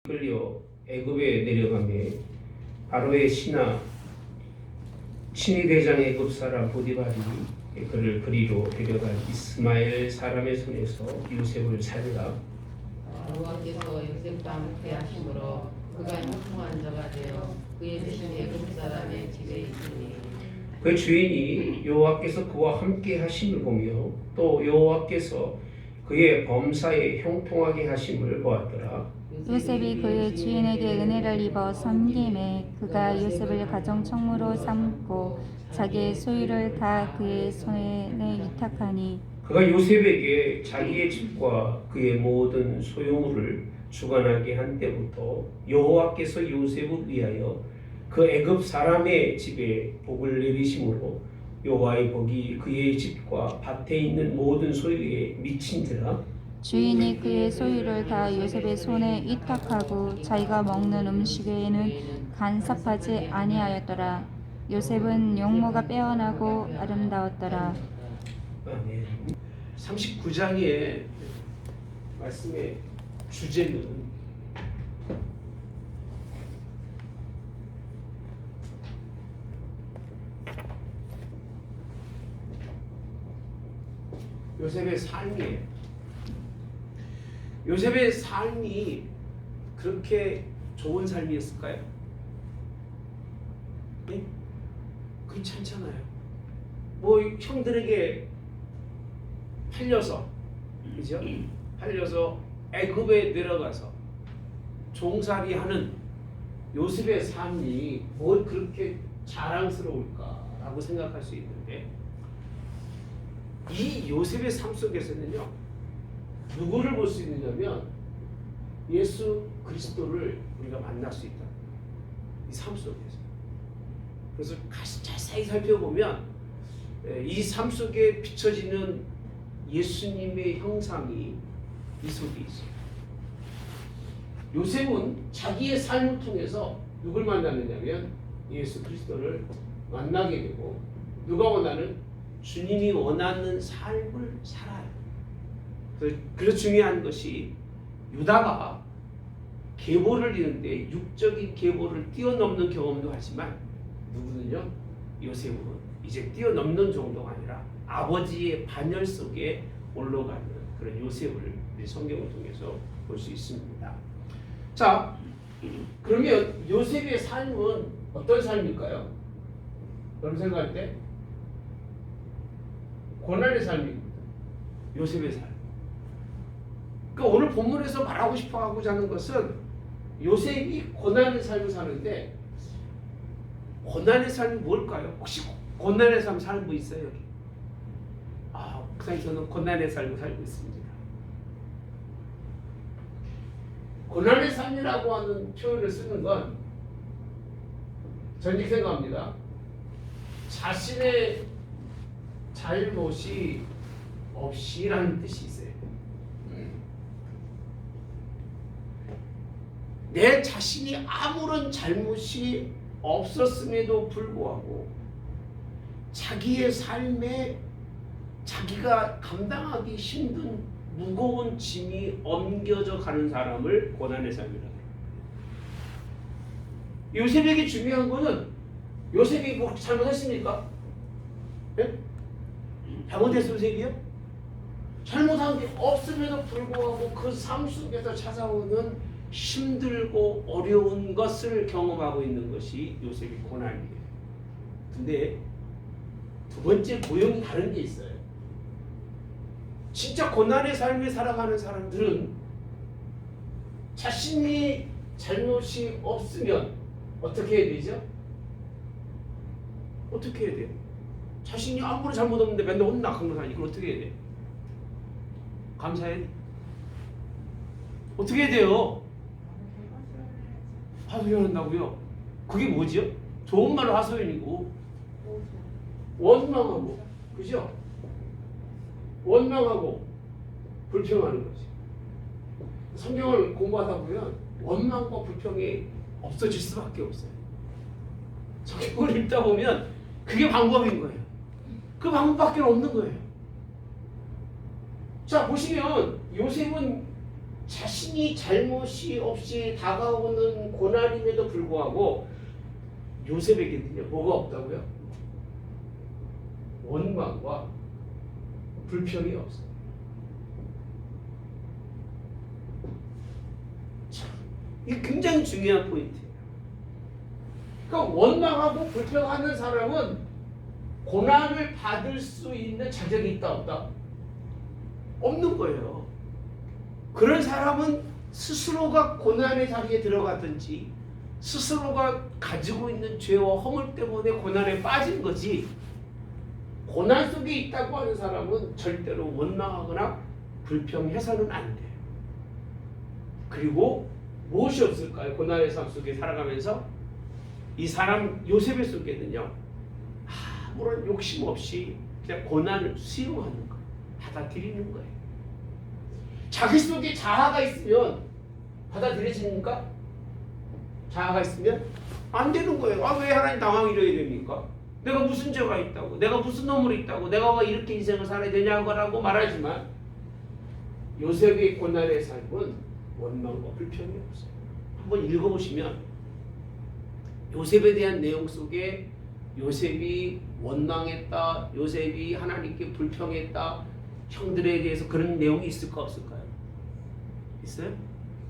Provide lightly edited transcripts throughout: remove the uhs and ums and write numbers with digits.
끌려 애굽에 내려가매 바로의 친위 대장 애굽 사람 보디발이 그를 그리로 데려간 이스마엘 사람의 손에서 요셉을 살라. 여호와께서 요셉과 함께 하심으로 그가 형통한 자가 되어 그의 대신에 애굽 사람의 집에 있으니 그 주인이 여호와께서 그와 함께 하심을 보며 또 여호와께서 그의 범사에 형통하게 하심을 보았더라. 요셉이 그의 주인에게 은혜를 입어 섬김에 그가 요셉을 가정총무로 삼고 자기의 소유를 다 그의 손에 위탁하니 그가 요셉에게 자기의 집과 그의 모든 소유물을 주관하게 한 때부터 여호와께서 요셉을 위하여 그 애굽 사람의 집에 복을 내리심으로 여호와의 복이 그의 집과 밭에 있는 모든 소유에 미친지라. 주인이 그의 소유를 다 요셉의 손에 위탁하고 자기가 먹는 음식에는 간섭하지 아니하였더라. 요셉은 용모가 빼어나고 아름다웠더라. 아멘. 39장의 말씀의 주제는 요셉의 삶이에요. 요셉의 삶이 그렇게 좋은 삶이었을까요? 네? 그렇지 않잖아요. 뭐 형들에게 팔려서, 그죠? 팔려서 애굽에 내려가서 종살이하는 요셉의 삶이 뭘 그렇게 자랑스러울까라고 생각할 수 있는데, 이 요셉의 삶 속에서는요, 누구를 볼 수 있느냐면 예수 그리스도를 우리가 만날 수 있다. 이 삶 속에서. 그래서 자세히 살펴보면 이 삶 속에 비춰지는 예수님의 형상이 이 속에 있어요. 요셉은 자기의 삶을 통해서 누굴 만났느냐면 예수 그리스도를 만나게 되고, 누가 원하는 주님이 원하는 삶을 살아요. 그래서 중요한 것이 유다가 계보를 이루는데 육적인 계보를 뛰어넘는 경험도 하지만 누구는요? 요셉은 이제 뛰어넘는 정도가 아니라 아버지의 반열 속에 올라가는 그런 요셉을 우리 성경을 통해서 볼 수 있습니다. 자, 그러면 요셉의 삶은 어떤 삶일까요? 여러분 생각할 때 고난의 삶입니다. 요셉의 삶. 그러니까 오늘 본문에서 말하고 싶어 하고자 하는 것은 요셉이 고난의 삶을 사는데, 고난의 삶이 뭘까요? 혹시 고난의 삶 사는 분 있어요? 여기? 목사님 저는 고난의 삶을 살고 있습니다. 고난의 삶이라고 하는 표현을 쓰는 건 전 이렇게 생각합니다. 자신의 잘못이 없이라는 뜻이 있어요. 내 자신이 아무런 잘못이 없었음에도 불구하고 자기의 삶에 자기가 감당하기 힘든 무거운 짐이 옮겨져 가는 사람을 고난의 삶이라고 해요. 요셉에게 중요한 거는, 요셉이 뭐 잘못했습니까? 네? 잘못했어 요셉이요? 잘못한 게 없음에도 불구하고 그 삶 속에서 찾아오는 힘들고 어려운 것을 경험하고 있는 것이 요셉의 고난이에요. 근데 두 번째 고용이 다른 게 있어요. 진짜 고난의 삶을 살아가는 사람들은 자신이 잘못이 없으면 어떻게 해야 되죠? 어떻게 해야 돼요? 자신이 아무런 잘못 없는데 맨날 혼나 강도사니 이걸 어떻게 해야 돼? 감사해? 어떻게 해야 돼요? 하소연한다고요? 그게 뭐지요? 좋은 말로 하소연이고 원망하고, 그죠? 원망하고 불평하는 거지. 성경을 공부하다 보면 원망과 불평이 없어질 수밖에 없어요. 성경을 읽다 보면 그게 방법인 거예요. 그 방법밖에 없는 거예요. 자, 보시면 요셉은 자신이 잘못이 없이 다가오는 고난임에도 불구하고 요셉에게는요 뭐가 없다고요? 원망과 불평이 없어요. 참, 이게 굉장히 중요한 포인트예요. 그러니까 원망하고 불평하는 사람은 고난을 받을 수 있는 자격이 있다 없다? 없는 거예요. 그런 사람은 스스로가 고난의 자리에 들어가든지 스스로가 가지고 있는 죄와 허물 때문에 고난에 빠진 거지, 고난 속에 있다고 하는 사람은 절대로 원망하거나 불평해서는 안 돼요. 그리고 무엇이 없을까요? 고난의 삶 속에 살아가면서 이 사람 요셉의 속에는요 아무런 욕심 없이 그냥 고난을 수용하는 거예요. 받아들이는 거예요. 자기 속에 자아가 있으면 받아들여집니까? 자아가 있으면 안 되는 거예요. 아, 왜 하나님 당황 이래야 됩니까? 내가 무슨 죄가 있다고, 내가 무슨 놈을 있다고, 내가 왜 이렇게 인생을 살아야 되냐고 말하지만 요셉의 고난의 삶은 원망과 불평이 없어요. 한번 읽어보시면 요셉에 대한 내용 속에 요셉이 원망했다, 요셉이 하나님께 불평했다, 형들에 대해서 그런 내용이 있을까 없을까요? 있어요?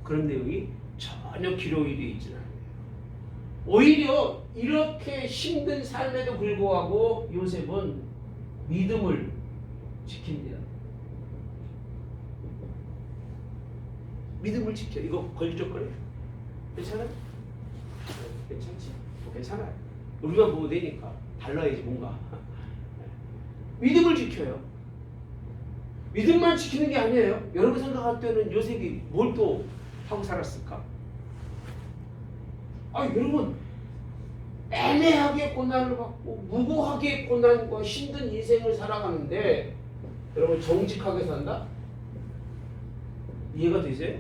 그런 내용이 전혀 기록이 되어 있지는 않아요. 오히려 이렇게 힘든 삶에도 불구하고 요셉은 믿음을 지킵니다. 믿음을 지켜. 이거 걸적거려요. 괜찮아요? 괜찮지? 괜찮아요. 우리만 보고 되니까 달라야지 뭔가. 믿음을 지켜요. 믿음만 지키는 게 아니에요. 여러분 생각할 때는 요셉이 뭘 또 하고 살았을까? 여러분 애매하게 고난을 받고 무고하게 고난과 힘든 인생을 살아가는데 여러분 정직하게 산다? 이해가 되세요?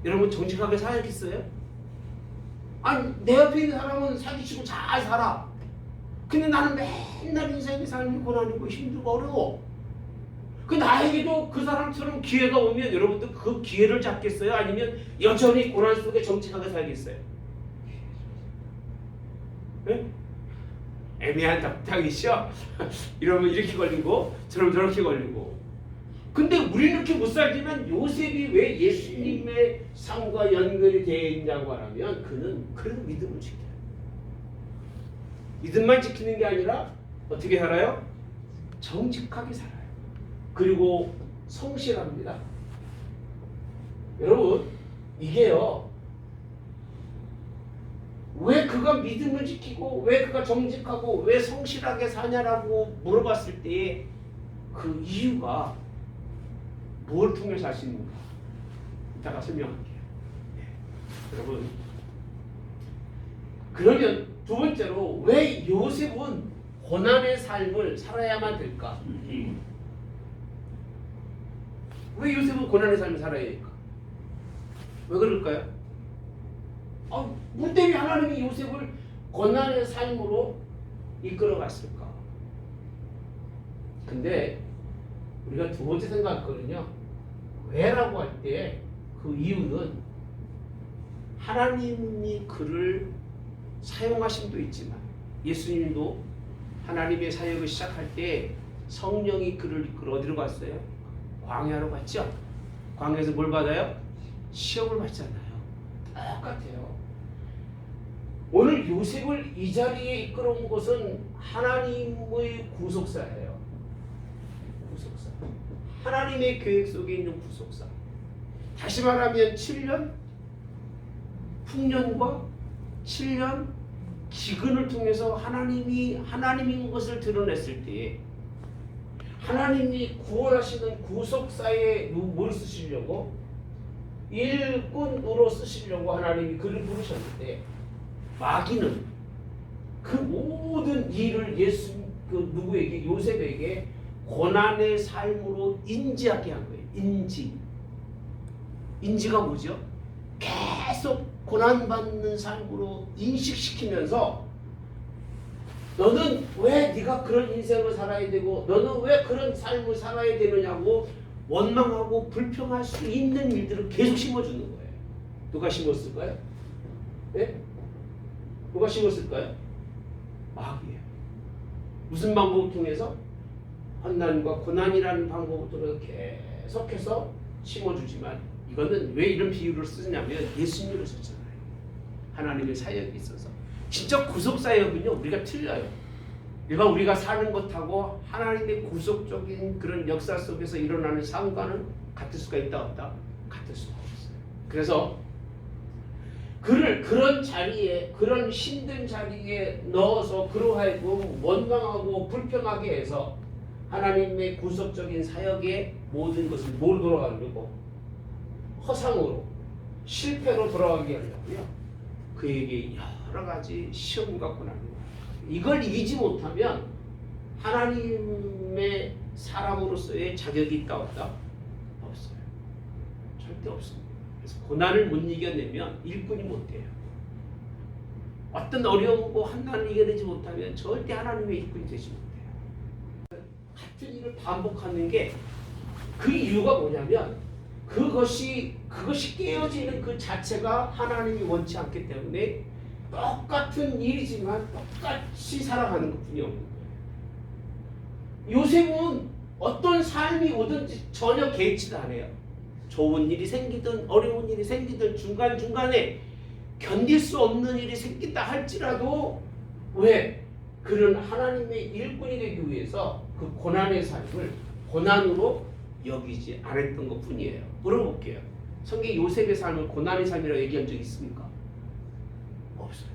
여러분 정직하게 살겠어요? 내 옆에 있는 사람은 사기치고 잘 살아. 근데 나는 맨날 인생의 삶이 고난이고 힘들고 어려워. 그 나에게도 그 사람처럼 기회가 오면 여러분들 그 기회를 잡겠어요? 아니면 여전히 고난 속에 정직하게 살겠어요? 네? 애매한 답장이죠? 이러면 이렇게 걸리고 저러면 저렇게 걸리고. 근데 우리는 이렇게 못 살지만 요셉이 왜 예수님의 삶과 연결이 되어 있냐고 하면 그는 그래도 믿음을 지켜요. 믿음만 지키는 게 아니라 어떻게 살아요? 정직하게 살아요. 그리고 성실합니다. 여러분 이게요 왜 그가 믿음을 지키고 왜 그가 정직하고 왜 성실하게 사냐라고 물어봤을 때의 그 이유가 뭘 통해서 알 수 있는가? 이따가 설명할게요. 여러분 그러면 두 번째로 왜 요셉은 고난의 삶을 살아야만 될까? 왜 요셉은 고난의 삶을 살아야 될까? 왜 그럴까요? 뭐 때문에 하나님이 요셉을 고난의 삶으로 이끌어갔을까? 근데 우리가 두 번째 생각했거든요. 왜라고 할 때 그 이유는 하나님이 그를 사용하심도 있지만 예수님도 하나님의 사역을 시작할 때 성령이 그를 이끌어 어디로 갔어요? 광야로 갔죠? 광야에서 뭘 받아요? 시험을 받잖아요. 똑같아요. 오늘 요셉을 이 자리에 이끌어온 것은 하나님의 구속사예요. 구속사. 하나님의 계획 속에 있는 구속사. 다시 말하면 7년 풍년과 7년 기근을 통해서 하나님이 하나님인 것을 드러냈을 때에 하나님이 구원하시는 구속사에 뭘 쓰시려고? 일꾼으로 쓰시려고 하나님이 그를 부르셨는데 마귀는 그 모든 일을 누구에게? 요셉에게 고난의 삶으로 인지하게 한 거예요. 인지가 뭐죠? 계속 고난받는 삶으로 인식시키면서 너는 왜 네가 그런 인생을 살아야 되고 너는 왜 그런 삶을 살아야 되느냐고 원망하고 불평할 수 있는 일들을 계속 심어주는 거예요. 누가 심었을까요? 예? 누가 심었을까요? 마귀예요. 무슨 방법을 통해서? 환난과 고난이라는 방법을 통해서 계속해서 심어주지만 이거는 왜 이런 비유를 쓰냐면 예수님을 썼잖아요. 하나님의 사역이 있어서. 진짜 구속 사역은요 우리가 틀려요. 일반 우리가 사는 것하고 하나님의 구속적인 그런 역사 속에서 일어나는 삶과는 같을 수가 있다 없다? 같을 수가 없어요. 그래서 그를 그런 자리에, 그런 힘든 자리에 넣어서 그로 하여금 원망하고 불평하게 해서 하나님의 구속적인 사역의 모든 것을 뭐로 돌아가려고? 허상으로, 실패로 돌아가게 하려고요. 그에게 여러 가지 시험과 고난이 이걸 이기지 못하면 하나님의 사람으로서의 자격이 있다 없다? 없어요. 절대 없습니다. 그래서 고난을 못 이겨내면 일꾼이 못 돼요. 어떤 어려움과 환난을 이겨내지 못하면 절대 하나님의 일꾼이 되지 못해요. 같은 일을 반복하는 게 그 이유가 뭐냐면 그것이 깨어지는 그 자체가 하나님이 원치 않기 때문에 똑같은 일이지만 똑같이 살아가는 것뿐이 없는 거예요. 요셉은 어떤 삶이 오든지 전혀 개의치도 않아요. 좋은 일이 생기든 어려운 일이 생기든 중간중간에 견딜 수 없는 일이 생긴다 할지라도 왜? 그는 하나님의 일꾼이 되기 위해서 그 고난의 삶을 고난으로 여기지 않았던 것 뿐이에요. 물어볼게요. 성경 요셉의 삶을 고난의 삶이라고 얘기한 적 있습니까? 없어요.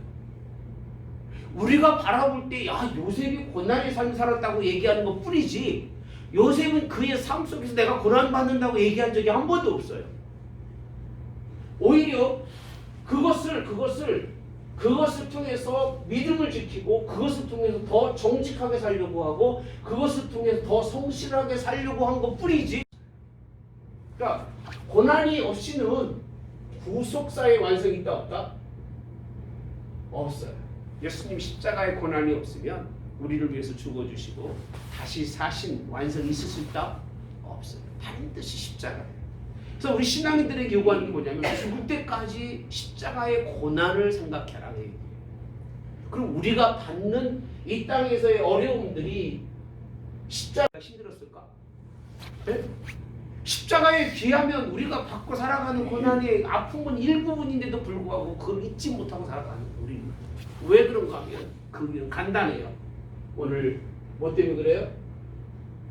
우리가 바라볼 때 야 요셉이 고난의 삶을 살았다고 얘기하는 것 뿐이지 요셉은 그의 삶 속에서 내가 고난받는다고 얘기한 적이 한 번도 없어요. 오히려 그것을 통해서 믿음을 지키고 그것을 통해서 더 정직하게 살려고 하고 그것을 통해서 더 성실하게 살려고 한 것 뿐이지. 그러니까 고난이 없이는 구속사의 완성이 있다 없다? 없어요. 예수님 십자가의 고난이 없으면 우리를 위해서 죽어주시고 다시 사신 완성이 있을 수 있다? 없어요. 반드시 십자가예요. 그래서 우리 신앙인들에게 요구하는 게 뭐냐면 죽을 때까지 십자가의 고난을 생각해라. 그럼 우리가 받는 이 땅에서의 어려움들이 십자가가 힘들었을까? 네? 십자가에 비하면 우리가 받고 살아가는 고난의 아픔은 일부분인데도 불구하고 그걸 잊지 못하고 살아가는 우리는 왜 그런가 하면 그게 간단해요. 오늘 뭐 때문에 그래요?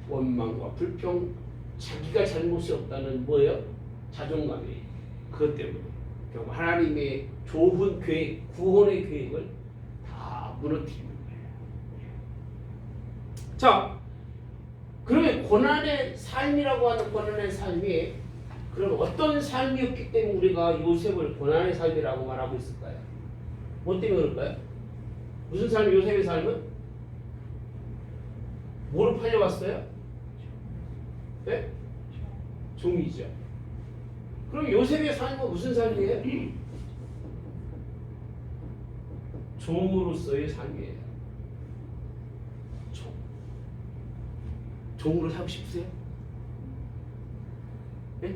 원망과 불평, 자기가 잘못이 없다는 뭐예요? 자존감이 그것 때문에 결국 하나님의 좋은 계획, 구원의 계획을 다 무너뜨리는 거예요. 자, 그러면 고난의 삶이라고 하는 고난의 삶이 그럼 어떤 삶이었기 때문에 우리가 요셉을 고난의 삶이라고 말하고 있을까요? 뭐 때문에 그럴까요? 무슨 삶이 요셉의 삶은? 뭐로 팔려왔어요? 네? 종이죠. 그럼 요셉의 삶은 무슨 삶이에요? 종으로서의 삶이에요. 종으로 살고 싶으세요? 네?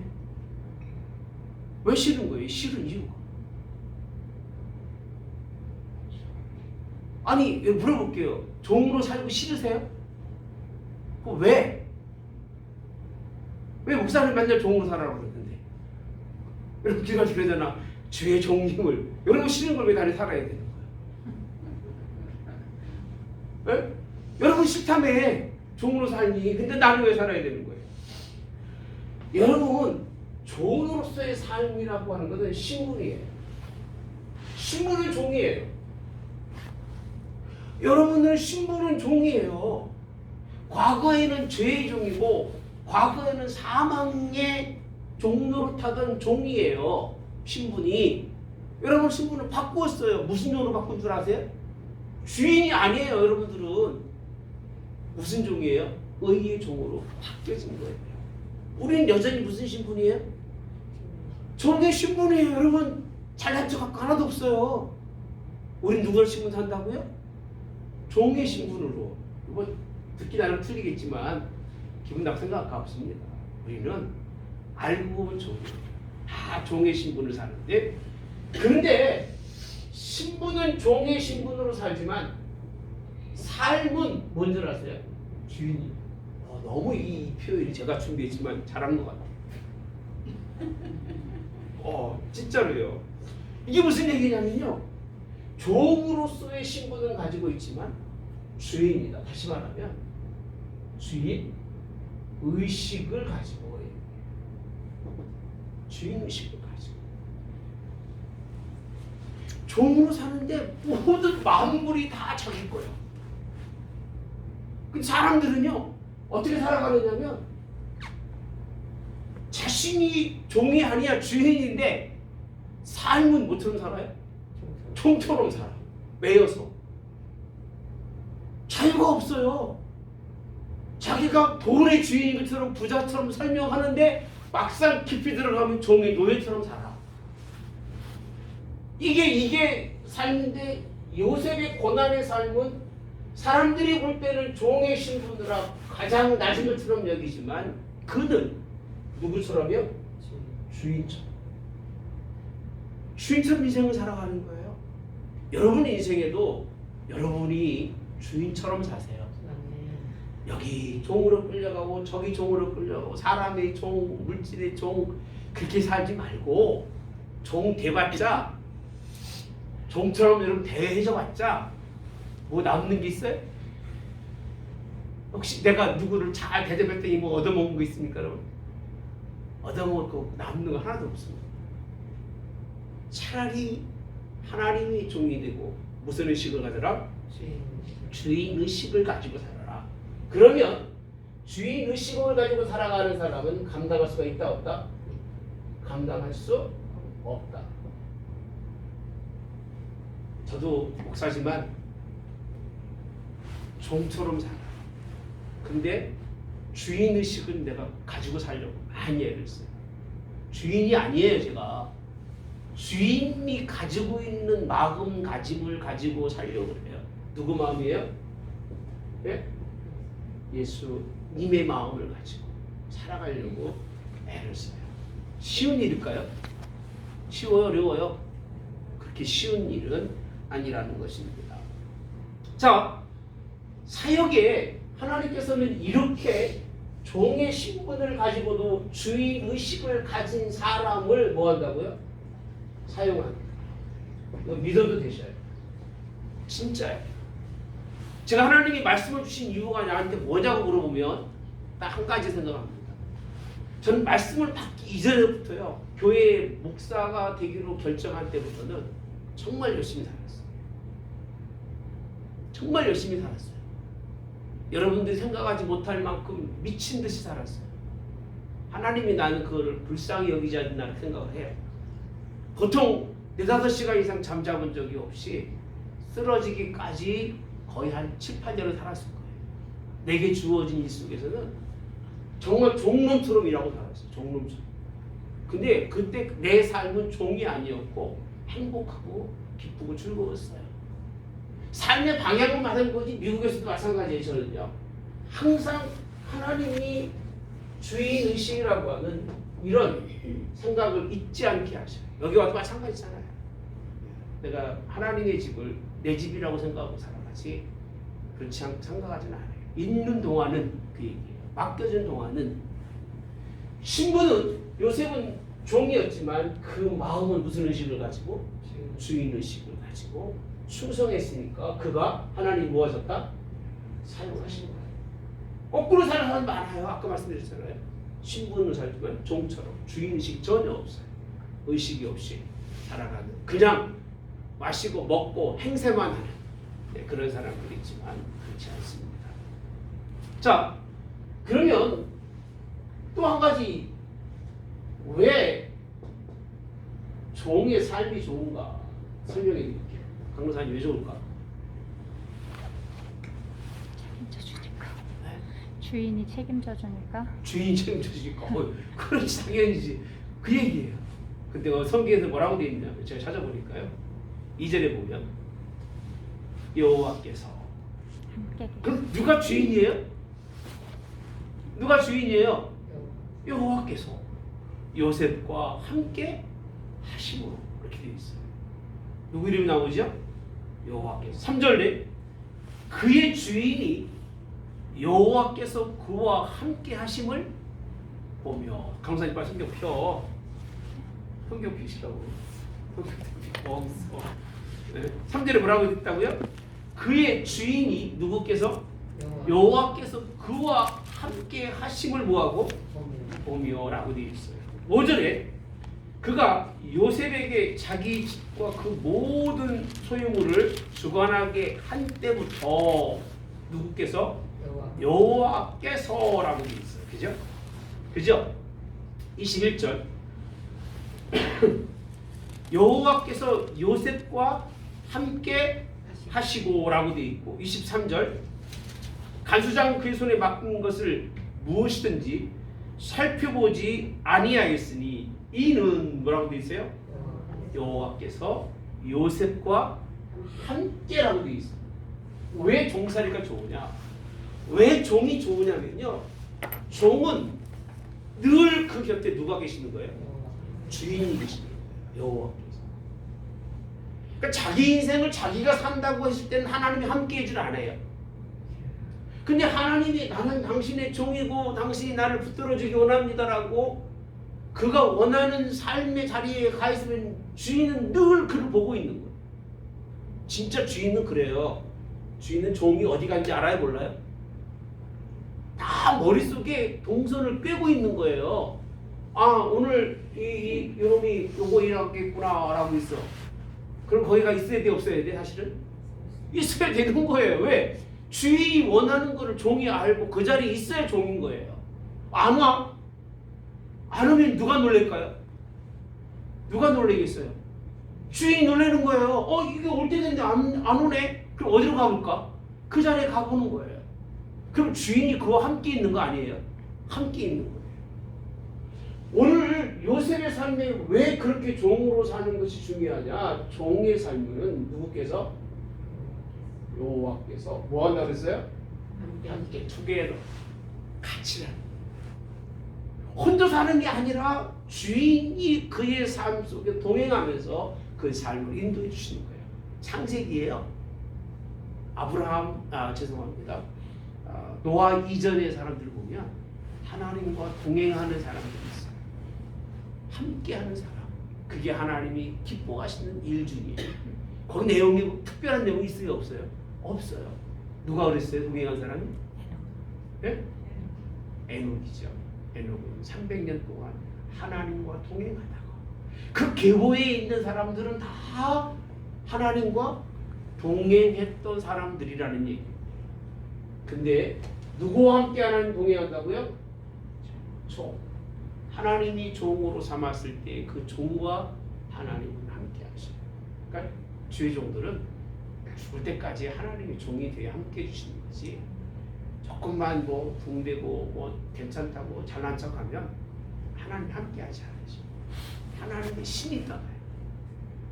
왜 싫은 거예요? 싫은 이유가. 아니 물어볼게요. 종으로 살고 싫으세요? 왜? 왜 목사님 맨날 종으로 살아라고 그러는데? 여러분 기가 그러잖아. 주의 종님을 여러분 싫은 걸 왜 다시 살아야 되는 거야? 네? 여러분 싫다며 종으로 살니 근데 나는 왜 살아야 되는 거예요? 여러분 종으로서의 삶이라고 하는 것은 신분이에요. 신분은 종이에요. 여러분들 신분은 종이에요. 과거에는 죄의 종이고 과거에는 사망의 종로로 타던 종이에요. 신분이. 여러분 신분을 바꾸었어요. 무슨 종으로 바꾼 줄 아세요? 주인이 아니에요. 여러분들은 무슨 종이에요? 의의 종으로 바뀌어진 거예요. 우리는 여전히 무슨 신분이에요? 종의 신분이에요. 여러분 잘난 척 하나도 없어요. 우린 누구를 신분 산다고요? 종의 신분으로. 이거 듣기 나름 틀리겠지만 기분 나쁜 생각 없습니다. 우리는 알고 보면 다 종의 신분을 사는데, 그런데 신분은 종의 신분으로 살지만 삶은 뭔 줄 아세요? 주인이. 너무 이 표현이 제가 준비했지만 잘한 것 같아요. 진짜로요. 이게 무슨 얘기냐면요, 종으로서의 신분을 가지고 있지만 주인이다. 다시 말하면 주인 의식을 가지고, 주인 의식을 가지고 종으로 사는데 모든 만물이 다 자기 거예요. 근데 사람들은요 어떻게 살아가느냐면, 자신이 종이 아니야 주인인데 삶은 뭐처럼 살아요? 종처럼 살아. 매여서 자유가 없어요. 자기가 돈의 주인인 것처럼 부자처럼 설명하는데 막상 깊이 들어가면 종의 노예처럼 살아. 이게 삶인데, 요셉의 고난의 삶은 사람들이 볼 때는 종의 신분으로 가장 낮은 것처럼 여기지만 그는 누구처럼요? 주인처럼 인생을 살아가는 거예요. 여러분 인생에도 여러분이 주인처럼 사세요. 여기 종으로 끌려가고 저기 종으로 끌려가고, 사람의 종, 물질의 종, 그렇게 살지 말고 종 돼봤자, 종처럼 여러분 대해져봤자 뭐 남는 게 있어요? 혹시 내가 누구를 잘 대접했더니 뭐 얻어먹은 거 있습니까, 여러분? 얻어먹을 거 남는 거 하나도 없습니다. 차라리 하나님이 종이 되고 무슨 의식을 가져라? 주인 의식을 가지고 살아라. 그러면 주인 의식을 가지고 살아가는 사람은 감당할 수가 있다 없다? 감당할 수 없다. 저도 목사지만 종처럼 살아. 근데 주인 의식은 내가 가지고 살려고 많이 애를 써요. 주인이 아니에요, 제가. 주인이 가지고 있는 마음가짐을 가지고 살려고 그래요. 누구 마음이에요? 예? 예수님의 마음을 가지고 살아가려고 애를 써요. 쉬운 일일까요? 쉬워요? 어려워요? 그렇게 쉬운 일은 아니라는 것입니다. 자, 사역에 하나님께서는 이렇게 종의 신분을 가지고도 주인 의식을 가진 사람을 뭐 한다고요? 사용합니다. 이거 믿어도 되셔요. 진짜요. 제가 하나님이 말씀을 주신 이유가 나한테 뭐냐고 물어보면 딱 한 가지 생각합니다. 저는 말씀을 받기 이전부터요, 교회 목사가 되기로 결정할 때부터는 정말 열심히 살았어요. 정말 열심히 살았어요. 여러분들이 생각하지 못할 만큼 미친 듯이 살았어요. 하나님이 나는 그거를 불쌍히 여기지 않나 생각을 해요. 보통 4-5시간 이상 잠자본 적이 없이 쓰러지기까지 거의 한 7-8년을 살았을 거예요. 내게 주어진 일 속에서는 정말 종놈처럼 일하고 살았어요. 종놈처럼. 근데 그때 내 삶은 종이 아니었고 행복하고 기쁘고 즐거웠어요. 삶의 방향을 맞은 거지. 미국에서도 마찬가지예요. 저는요, 항상 하나님이 주인 의식이라고 하는 이런 생각을 잊지 않게 하셔요. 여기 와도 마찬가지잖아요. 내가 하나님의 집을 내 집이라고 생각하고 살아가지, 그렇지 않고 생각하지는 않아요. 있는 동안은 그 얘기예요. 맡겨진 동안은. 신부는, 요셉은 종이었지만 그 마음은 무슨 의식을 가지고? 주인 의식을 가지고 충성했으니까 그가 하나님 모아졌다? 사용하신 거예요. 거꾸로 사는 사람 많아요. 아까 말씀드렸잖아요. 신분을 살지만 종처럼 주인의식 전혀 없어요. 의식이 없이 살아가는, 그냥 마시고 먹고 행세만 하는, 그런 사람들이 있지만 그렇지 않습니다. 자, 그러면 또 한 가지, 왜 종의 삶이 좋은가 설명해 드릴게요. 강로사님 왜 좋을까? 책임져 주니까. 주인이 책임져 주니까. 주인이 책임져 주니까. 그렇지, 당연히지. 그 얘기예요. 근데 성경에서 뭐라고 되어 있냐? 제가 찾아보니까요. 2절에 보면 여호와께서. 그럼 누가 주인이에요? 누가 주인이에요? 여호와께서 요셉과 함께 하심으로 이렇게 되어 있어요. 누구 이름이 나오죠? 여호와께서. 3절에 그의 주인이 여호와께서 그와 함께 하심을 보며. 강사님 빨리 성경 펴. 성경 펴시라고. 성경 펴. 네. 3절에 뭐라고 했다고요? 그의 주인이 누구께서? 여호와께서 그와 함께 하심을 뭐하고? 보며라고 되어 있어요. 5절에 그가 요셉에게 자기 집과 그 모든 소유물을 주관하게 한 때부터 누구께서? 여호와께서라고 되어 있어요. 그죠? 그죠? 21절 여호와께서 요셉과 함께 하시고라고 되어 있고, 23절 간수장 그의 손에 맡긴 것을 무엇이든지 살펴보지 아니하였으니 이는 뭐라고 되어 있어요? 여호와께서 요셉과 함께라고 되어 있어요. 왜 종살이가 좋으냐? 왜 종이 좋으냐면요, 종은 늘 그 곁에 누가 계시는 거예요? 주인이 계시는 거예요. 여호와께서. 그러니까 자기 인생을 자기가 산다고 했을 때는 하나님이 함께 해줄 안 해요. 근데 하나님이 나는 당신의 종이고 당신이 나를 붙들어주기 원합니다라고 그가 원하는 삶의 자리에 가 있으면 주인은 늘 그를 보고 있는 거예요. 진짜 주인은 그래요. 주인은 종이 어디 간지 알아요, 몰라요? 다 머릿속에 동선을 꿰고 있는 거예요. 아, 오늘 이놈이 요거 일하겠구나 라고 있어. 그럼 거기가 있어야 돼, 없어야 돼? 사실은 있어야 되는 거예요. 왜? 주인이 원하는 거를 종이 알고 그 자리에 있어야 종인 거예요. 안 와? 안 오면 누가 놀랄까요? 누가 놀라겠어요? 주인이 놀라는 거예요. 이게 올 때 됐는데 안 오네? 그럼 어디로 가볼까? 그 자리에 가보는 거예요. 그럼 주인이 그와 함께 있는 거 아니에요? 함께 있는 거예요. 오늘 요셉의 삶에 왜 그렇게 종으로 사는 것이 중요하냐? 종의 삶은 누구께서? 여호와께서 뭐 한다고 했어요? 함께 투게더, 같이 하는. 혼자 사는 게 아니라 주인이 그의 삶 속에 동행하면서 그 삶을 인도해 주시는 거예요. 창세기예요. 죄송합니다. 노아 이전의 사람들을 보면 하나님과 동행하는 사람들이 있어요. 함께하는 사람. 그게 하나님이 기뻐하시는 일 중이에요. 거기 내용이 특별한 내용이 있어요, 없어요? 없어요. 누가 그랬어요? 동행한 사람이? 네? 에녹이죠. 에녹은 300년 동안 하나님과 동행하다가 그 계보에 있는 사람들은 다 하나님과 동행했던 사람들이라는 얘기예요. 근데 누구와 함께 하나님 동행한다고요? 종. 하나님이 종으로 삼았을 때 그 종과 하나님은 함께 하셔요. 그러니까 주의 종들은 죽을 때까지 하나님의 종이 되어 함께 해주시는 거지. 조금만 뭐 붕대고 뭐 괜찮다고 잘난 척하면 하나님 함께 하지 않으시고 하나님의 신이 떠나요.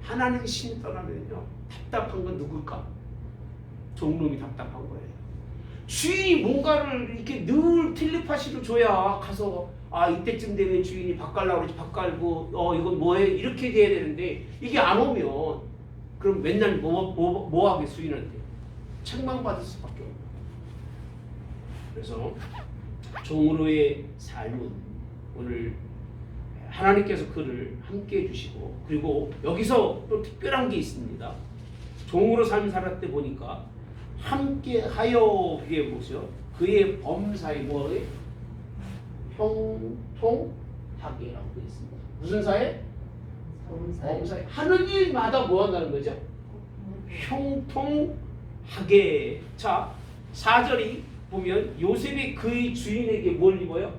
하나님의 신이 떠나면요, 답답한 건 누굴까? 종놈이 답답한 거예요. 주인이 뭔가를 이렇게 늘 텔레파시로 줘야 가서 이때쯤 되면 주인이 밥 갈라고 그러지, 밥 갈고 이건 뭐해? 이렇게 돼야 되는데 이게 안 오면 그럼 맨날 뭐 하게 주인한테 책망받을 수밖에 없는. 그래서 종으로의 삶은 오늘 하나님께서 그를 함께 해주시고, 그리고 여기서 또 특별한 게 있습니다. 종으로 삶을 살았을 때 보니까 함께 하여, 그게 뭐죠? 그의 범사에 뭐에? 형통하게라고 되어 있습니다. 무슨 사회? 범사에. 하는 일마다 뭐 한다는 거죠? 형통하게. 자, 4절이 보면 요셉이 그의 주인에게 뭘 입어요?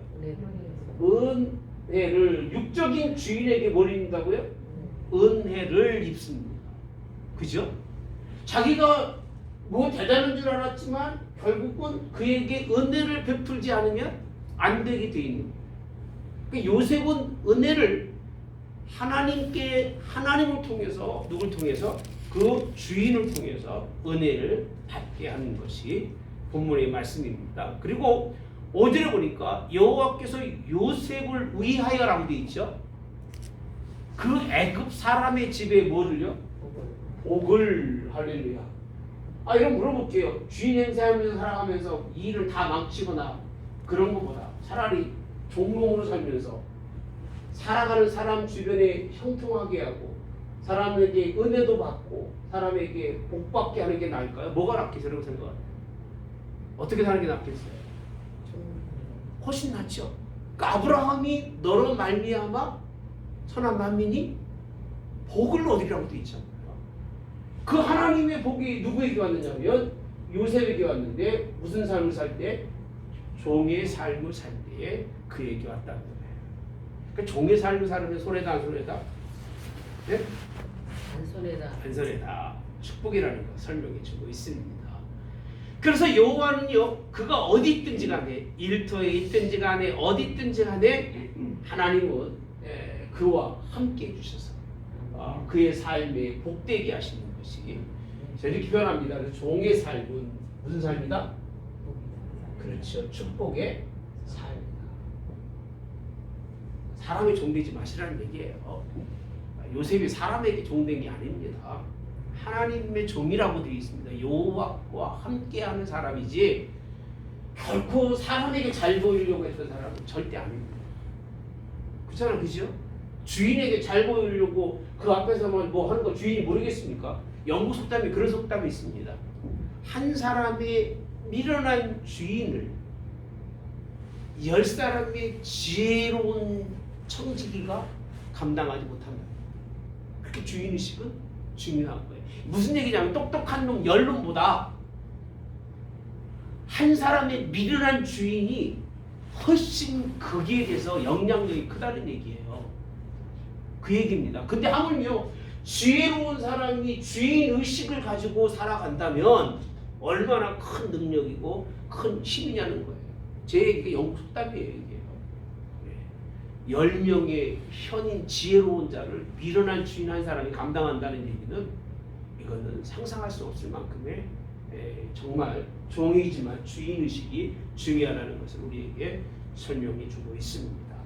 은혜를. 육적인 주인에게 뭘 입는다고요? 은혜를 입습니다. 그죠? 자기가 뭐 대단한 줄 알았지만 결국은 그에게 은혜를 베풀지 않으면 안 되게 돼 있는 거예요. 그러니까 요셉은 은혜를 하나님을 통해서, 누굴 통해서? 그 주인을 통해서 은혜를 받게 하는 것이 본문의 말씀입니다. 그리고 어디를 보니까 여호와께서 요셉을 위하여라고 돼 있죠. 그 애굽 사람의 집에 뭐를요? 복을. 할렐루야. 이런 물어볼게요. 주인 행세하면서 살아가면서 일을 다 망치거나 그런 것보다 차라리 종롱으로 살면서 살아가는 사람 주변에 형통하게 하고 사람에게 은혜도 받고 사람에게 복받게 하는 게 나을까요? 뭐가 낫겠어요? 생각하세요? 어떻게 사는 게 낫겠어요? 훨씬 낫죠. 그러니까 아브라함이 너로 말미암아 선한 만민이 복을 얻으리라고 되어 있잖아요. 그 하나님의 복이 누구에게 왔느냐면 요셉에게 왔는데 무슨 삶을 살 때? 종의 삶을 살 때에 그에게 왔다는 거예요. 그러니까 종의 삶을 살면 손해다 안 손해다? 네? 안 손해다. 안 손해다. 축복이라는 거 설명해 주고 있습니다. 그래서 여호와는요, 그가 어디 있든지 간에 일터에 있든지 간에 어디 있든지 간에 하나님은 그와 함께 해주셔서 그의 삶에 복되게 하시는 것이 이렇게 표현합니다. 그래서 종의 삶은 무슨 삶이다? 그렇죠. 축복의 삶이다. 사람의 종되지 마시라는 얘기예요. 요셉이 사람에게 종된 게 아닙니다. 하나님의 종이라고 되어 있습니다. 여호와와 함께하는 사람이지 결코 사람에게 잘 보이려고 했던 사람은 절대 아닙니다. 그렇잖아요, 그죠? 주인에게 잘 보이려고 그 앞에서만 뭐 하는 거 주인이 모르겠습니까? 영국 속담에 그런 속담이 있습니다. 한 사람의 미련한 주인을 10사람의 지혜로운 청지기가 감당하지 못한다. 그렇게 주인의식은 중요한 거예요. 무슨 얘기냐면 똑똑한 놈 10놈보다 한 사람의 미련한 주인이 훨씬 거기에 대해서 영향력이 크다는 얘기예요. 그 얘기입니다. 근데 하물며 지혜로운 사람이 주인의식을 가지고 살아간다면 얼마나 큰 능력이고 큰 힘이냐는 거예요. 제 얘기가 영국 속담이에요. 이게요. 10명의 현인 지혜로운 자를 미련한 주인 한 사람이 감당한다는 얘기는 이거는 상상할 수 없을 만큼의 정말 종이지만 주인의식이 중요하다는 것을 우리에게 설명해 주고 있습니다.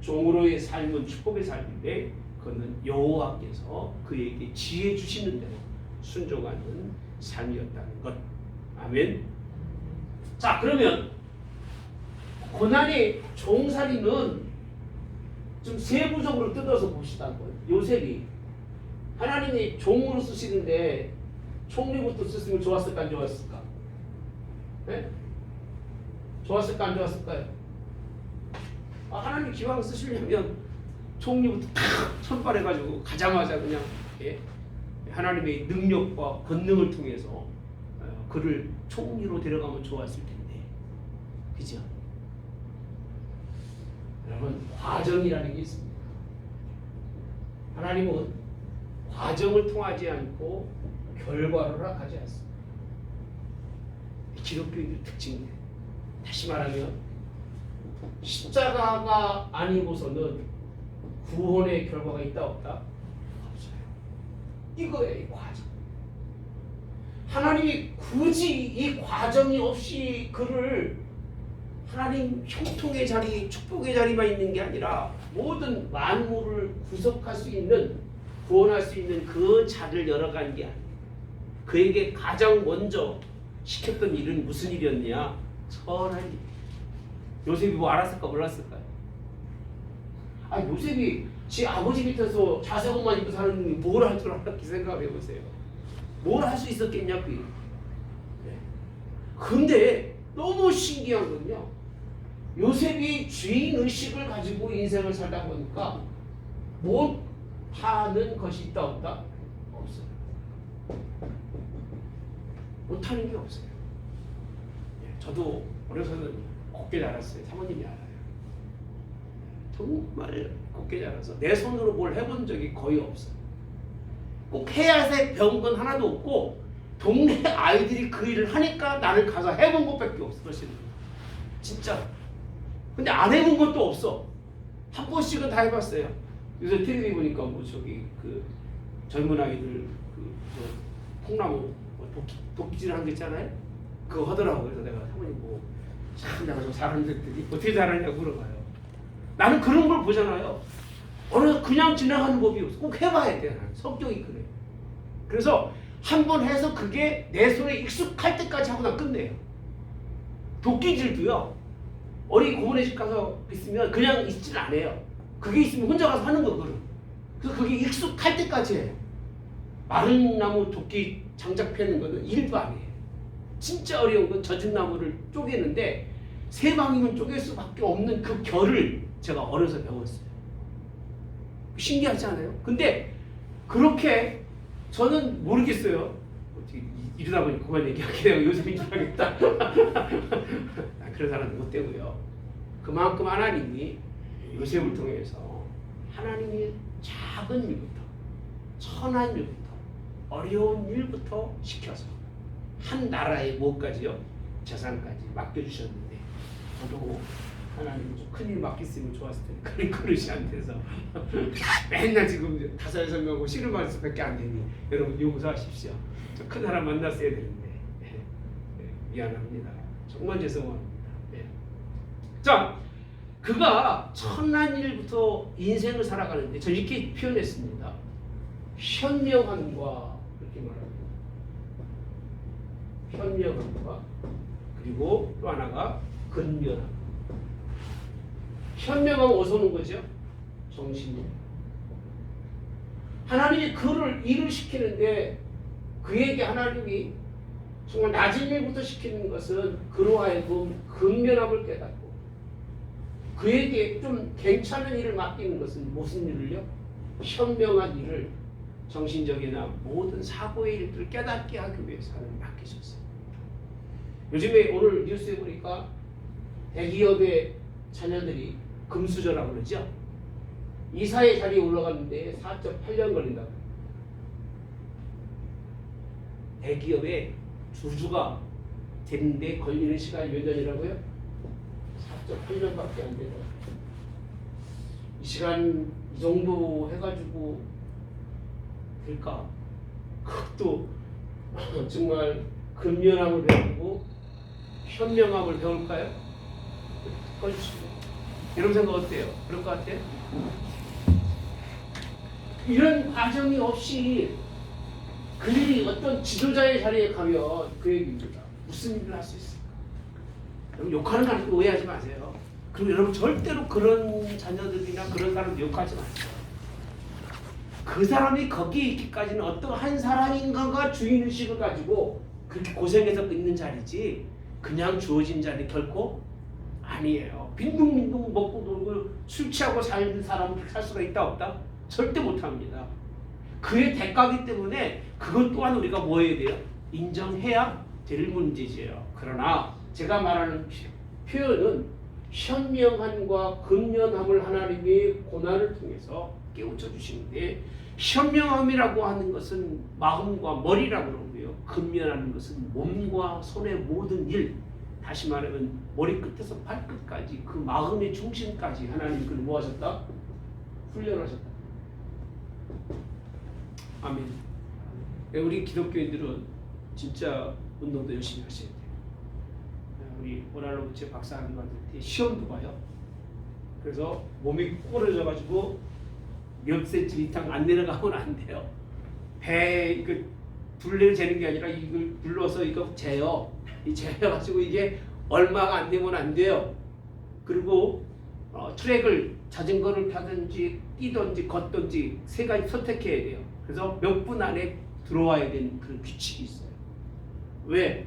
종으로의 삶은 축복의 삶인데 그거는 여호와께서 그에게 지혜 주시는 대로 순종하는 삶이었다는 것. 아멘. 자, 그러면 고난의 종살이는 좀 세부적으로 뜯어서 봅시다. 요셉이 하나님이 종으로 쓰시는데 총리부터 쓰시면 좋았을까 안 좋았을까? 네? 좋았을까 안 좋았을까요? 하나님 기왕 쓰시려면 총리부터 탁 선발해가지고 가자마자 그냥 하나님의 능력과 권능을 통해서 그를 총리로 데려가면 좋았을 텐데, 그죠? 여러분, 과정이라는 게 있습니다. 하나님은 과정을 통하지 않고 결과를 하지 않습니다. 기독교의 특징이에요. 다시 말하면 십자가가 아니고서는 구원의 결과가 있다 없다? 없어요. 이거예요, 이 과정. 하나님이 굳이 이 과정이 없이 그를 하나님 형통의 자리, 축복의 자리만 있는 게 아니라 모든 만물을 구속할 수 있는, 구원할 수 있는 그 자리를 열어간 게 아니에요. 그에게 가장 먼저 시켰던 일은 무슨 일이었냐? 선한 일. 요셉이 뭐 알았을까 몰랐을까요? 요셉이 지 아버지 밑에서 자색옷만 입고 사는 놈이 뭘 할 줄 알았지 생각해 보세요. 뭘 할 수 있었겠냐 그게. 근데 너무 신기한 건요, 요셉이 주인의식을 가지고 인생을 살다 보니까 못하는 것이 있다 없다? 없어요. 못하는 게 없어요. 저도 어려서는 곱게 자랐어요. 사모님이 알아요. 정말 곱게 자라서 내 손으로 뭘 해본 적이 거의 없어요. 꼭 해야 될 배운 건 하나도 없고 동네 아이들이 그 일을 하니까 나는 가서 해본 것밖에 없어. 진짜. 근데 안 해본 것도 없어. 한 번씩은 다 해봤어요. 요새 텔레비 보니까 뭐 저기 그 젊은 아이들 콩나무 도끼질 하는 거 있잖아요. 그거 하더라고요. 그래서 내가 사모님 뭐 참 그래가지고 사람들이 어떻게 잘하냐고 물어봐요. 나는 그런 걸 보잖아요. 어느 그냥 지나가는 법이 없어. 꼭 해봐야 돼. 나는 성격이 그래. 그래서 한 번 해서 그게 내 손에 익숙할 때까지 하고 난 끝내요. 도끼질도요. 어린이 고모네 집 가서 있으면 그냥 있질 않아요. 그게 있으면 혼자 가서 하는 거거든. 그래서 그게 익숙할 때까지 해요. 마른 나무 도끼 장작 패는 거는 일도 아니에요. 진짜 어려운 건 젖은 나무를 쪼개는데 세 방이면 쪼갤 수밖에 없는 그 결을 제가 어려서 배웠어요. 신기하지 않아요? 근데 그렇게 저는 모르겠어요. 어떻게 이러다 보니 그만 얘기하게 되고 요즘인 줄 알겠다. 그런 사람은 못 되고요. 그만큼 하나님이 요셉을 통해서 하나님이 작은 일부터 천한 일부터 어려운 일부터 시켜서 한 나라의 무엇까지요? 재산까지 맡겨주셨는데 저도 하나님 좀 큰 일 맡겼으면 좋았을 텐데 그런 그릇이 안 돼서 맨날 지금 5-6명하고 씨름할 수밖에 안 되니 여러분 용서하십시오. 저 큰 사람 만났어야 되는데 미안합니다. 정말 죄송합니다. 자, 그가 천한 일부터 인생을 살아가는데 저 이렇게 표현했습니다. 현명함과 그렇게 말합니다. 현명함과 그리고 또 하나가 근면함. 현명함은 어디서 오는 거죠? 정신력. 하나님이 그를 일을 시키는데 그에게 하나님이 정말 낮은 일부터 시키는 것은 그로 하여금 근면함을 깨닫고 그에게 좀 괜찮은 일을 맡기는 것은 무슨 일을요? 현명한 일을 정신적이나 모든 사고의 일들을 깨닫게 하기 위해서 하나님 맡기셨어요. 요즘에 오늘 뉴스에 보니까 대기업의 자녀들이 금수저라고 그러죠. 이사의 자리에 올라갔는데 4.8년 걸린다고. 대기업의 주주가 되는데 걸리는 시간이 몇 년이라고요? 4.8년밖에 안 되더라고요. 이 시간 이 정도 해가지고 될까? 그것도 정말 근면함을 배우고 현명함을 배울까요? 꺼주시고 여러분 생각 어때요? 그럴 것 같아요? 이런 과정이 없이 그들이 어떤 지도자의 자리에 가면 그 얘기입니다. 무슨 일을 할 수 있을까? 여러분 욕하는 거 아니고 오해하지 마세요. 그리고 여러분 절대로 그런 자녀들이나 그런 사람들 욕하지 마세요. 그 사람이 거기에 있기까지는 어떤 한 사람인가가 주인의식을 가지고 그렇게 고생해서 있는 자리지 그냥 주어진 자리 결코 아니에요. 빈둥빈둥 먹고 놀고 술 취하고 사는 사람은 살 수가 있다 없다? 절대 못합니다. 그의 대가기 때문에 그것 또한 우리가 뭐 해야 돼요? 인정해야 될 문제지요. 그러나 제가 말하는 표현은 현명함과 근면함을 하나님이 고난을 통해서 깨우쳐 주시는데 현명함이라고 하는 것은 마음과 머리라고 그러고요. 근면하는 것은 몸과 손의 모든 일, 다시 말하면 머리끝에서 발끝까지 그 마음의 중심까지 하나님 그를 뭐 하셨다? 훈련하셨다. 아멘. 우리 기독교인들은 진짜 운동도 열심히 하셔야 돼요. 우리 오랄로브체 박사님 받을 때 시험도 봐요. 그래서 몸이 꼬부러져가지고 몇 센치 이상 안 내려가면 안 돼요. 배 그 둘레를 재는 게 아니라 이걸 눌러서 이거 재요. 이 재가지고 이게 얼마가 안 되면 안 돼요. 그리고 트랙을 자전거를 타든지 뛰든지 걷든지 세 가지 선택해야 돼요. 그래서 몇 분 안에 들어와야 되는 그런 규칙이 있어요. 왜?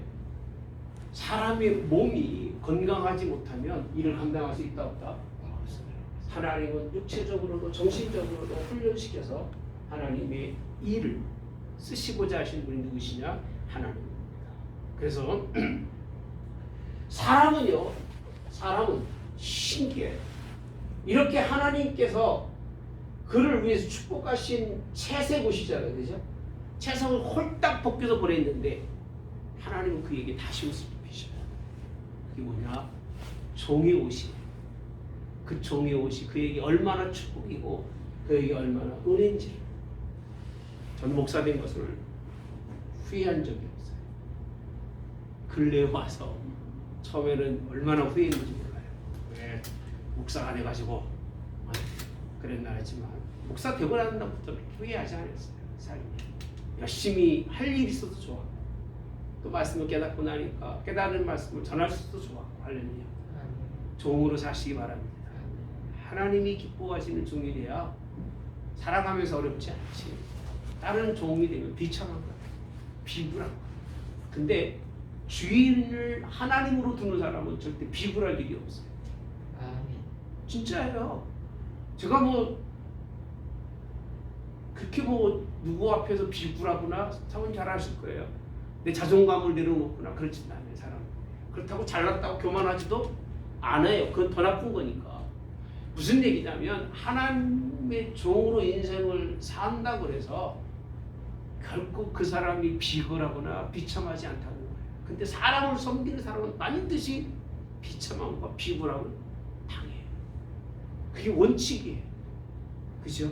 사람의 몸이 건강하지 못하면 일을 감당할 수 있다 없다? 없어요. 하나님은 육체적으로도 정신적으로도 훈련시켜서 하나님의 일을 쓰시고자 하신 분이 누구시냐? 하나님입니다. 그래서 사람은 신기해요. 이렇게 하나님께서 그를 위해서 축복하신 채색옷이잖아요. 그죠? 채색을 홀딱 벗겨서 보냈는데 하나님은 그에게 다시 옷을 입히셔요. 그게 뭐냐? 종의 옷이에요. 그 종의 옷이 그에게 얼마나 축복이고 그에게 얼마나 은혜인지를 저는 목사 된 것을 후회한 적이 없어요. 근래에 와서 처음에는 얼마나 후회했는지 몰라요. 왜 목사가 돼가지고 그랬나 했지만 목사 되고 난 다음부터 후회하지 않았어요. 삶이 열심히 할 일이 있어도 좋아. 또 말씀을 깨닫고 나니까 깨달은 말씀을 전할 수도 좋아. 할렐루야. 종으로 사시기 바랍니다. 하나님이 기뻐하시는 종이 돼야 살아가면서 어렵지 않지. 다른 종이 되면 비참한 거야. 비굴한 거야. 근데 주인을 하나님으로 두는 사람은 절대 비굴할 일이 없어요. 진짜예요. 제가 뭐 그렇게 뭐 누구 앞에서 비굴하거나 사모님 잘 아실 거예요. 내 자존감을 내려놓거나 그렇진 않아요. 사람. 그렇다고 잘났다고 교만하지도 않아요. 그건 더 나쁜 거니까. 무슨 얘기냐면 하나님의 종으로 인생을 산다 그래서 결국 그 사람이 비굴하거나 비참하지 않다는 거예요. 근데 사람을 섬기는 사람은 반드시 비참함과 비굴함을 당해요. 그게 원칙이에요. 그죠?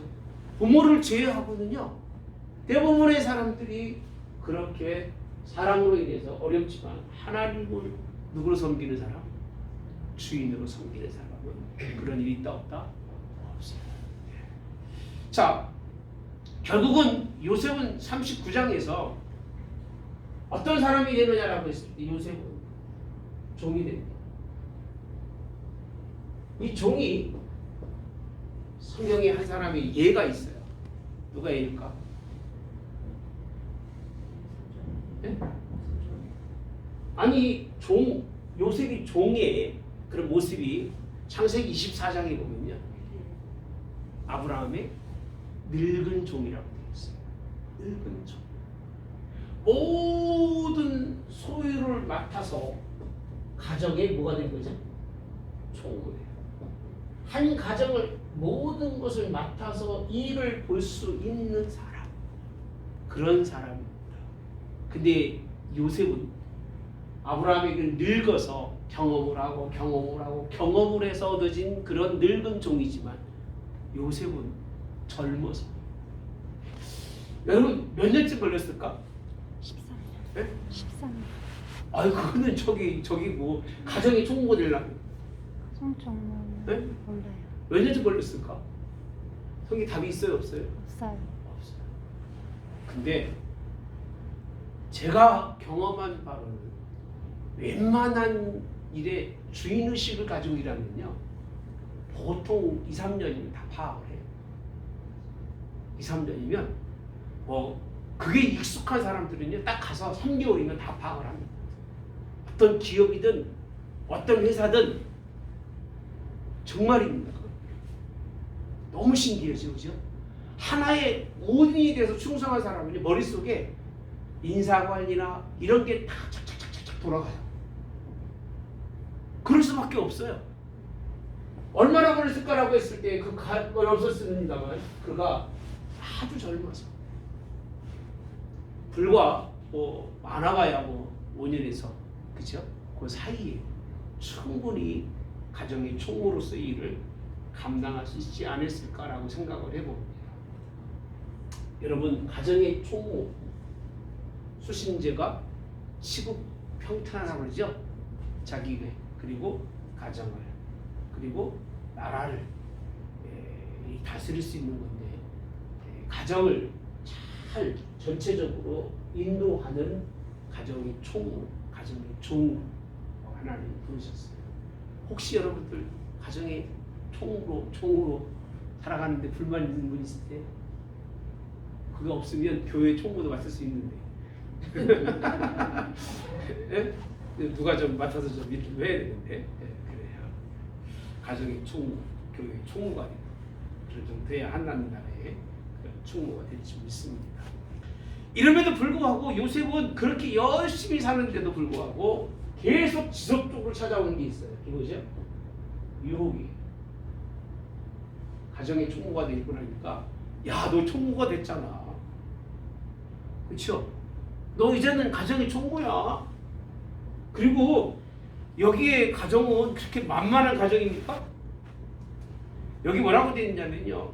부모를 제외하고는요, 대부분의 사람들이 그렇게 사랑으로 인해서 어렵지만 하나님을 누구로 섬기는 사람? 주인으로 섬기는 사람은 그런 일이 있다 없다? 없어요. 자, 결국은 요셉은 39장에서 어떤 사람이 되느냐라고 했을 때 요셉은 종이 됩니다. 이 종이 성경에 한 사람이 예가 있어요. 누가 예일까? 네? 아니 요셉이 종의 그런 모습이 창세기 24장에 보면요, 아브라함의 늙은 종이라고 되어 있어요. 늙은 종. 모든 소유를 맡아서 가정의 뭐가 된 거죠? 종이에요. 한 가정을 모든 것을 맡아서 일을 볼 수 있는 사람, 그런 사람입니다. 근데 요셉은 아브라함에게 늙어서 경험을 해서 얻어진 그런 늙은 종이지만 요셉은 젊어서. 여러분 몇 년쯤 걸렸을까? 13년. 네? 13년. 아유 그거는 저기 뭐 가정의 총무가 되려면 성종은 네? 몰라요. 몇 년쯤 걸렸을까? 성경 답이 있어요 없어요? 없어요. 없어요. 근데 제가 경험한 바로는 웬만한 일에 주인의식을 가지고 일하면요, 보통 2, 3년이면 다 파악을 해요. 2, 3년이면 뭐 그게 익숙한 사람들은요, 딱 가서 3개월이면 다 파악을 합니다. 어떤 기업이든 어떤 회사든 정말입니다. 너무 신기해요, 그죠? 하나의 모든 일에 대해서 충성한 사람은 머릿속에 인사관리나 이런 게 다 착착착착 돌아가요. 그럴 수밖에 없어요. 얼마나 걸렸을까라고 했을 때 그 건 없었습니다만 그가 아주 젊어서 불과 뭐 많아봐야 뭐 5년에서 그죠? 그 사이에 충분히 가정의 총무로서의 일을 감당할 수 있지 않았을까라고 생각을 해봅니다. 여러분 가정의 총무 수신제가 시국 평탄하라고 그러죠. 자기회 그리고 가정을 그리고 나라를 다스릴 수 있는 건데 가정을 잘 전체적으로 인도하는 가정의 총무, 가정의 종 하나님 부르셨어요. 혹시 여러분들 가정의 총으로 살아가는데 불만 있는 분 있을 때 그거 없으면 교회 총무도 맡을 수 있는데 네? 누가 좀 맡아서 좀 일을 해야 되는데 그래요. 가정의 총무, 교회 총무가 좀 돼야 한다는 나라의 총무가 될 줄 믿습니다. 이름에도 불구하고 요셉은 그렇게 열심히 사는데도 불구하고 계속 지속적으로 찾아오는 게 있어요. 이거죠? 유혹이. 가정의 총무가 되고 나니까 야, 너 총무가 됐잖아. 그렇죠? 너 이제는 가정의 총무야. 그리고 여기에 가정은 그렇게 만만한 가정입니까? 여기 뭐라고 되어 있냐면요,